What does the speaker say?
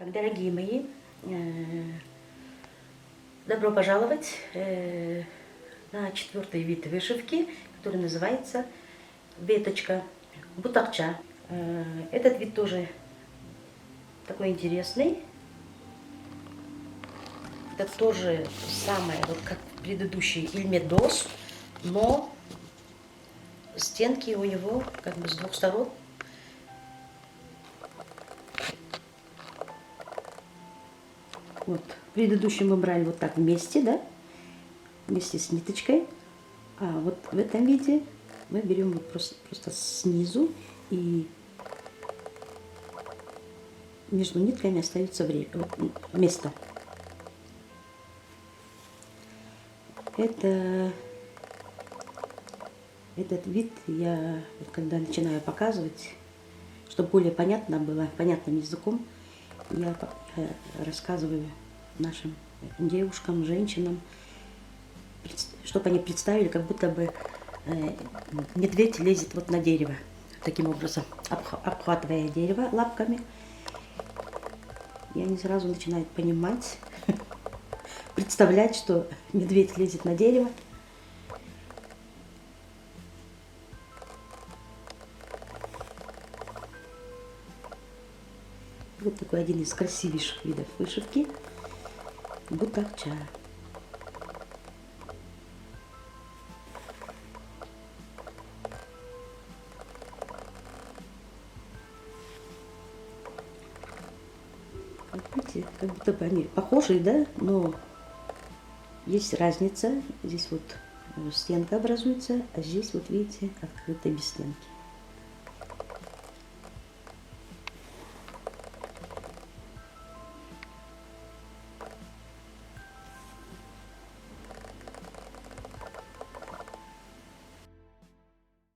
Так, дорогие мои, добро пожаловать на четвертый вид вышивки, который называется веточка, бутакча. Этот вид тоже такой интересный. Это тоже самое, вот как предыдущий Ильмедос, но стенки у него как бы с двух сторон. Вот, предыдущий мы брали вот так вместе, да, вместе с ниточкой, а вот в этом виде мы берем вот просто снизу, и между нитками остается место. Этот вид я, когда начинаю показывать, чтобы более понятно было, понятным языком, я рассказываю нашим девушкам, женщинам, чтобы они представили, как будто бы медведь лезет вот на дерево, таким образом, обхватывая дерево лапками. И они сразу начинают понимать, представлять, что медведь лезет на дерево. Вот такой один из красивейших видов вышивки – бутакча. Видите, как будто бы они похожи, да, но есть разница. Здесь вот стенка образуется, а здесь вот видите, открытая без стенки.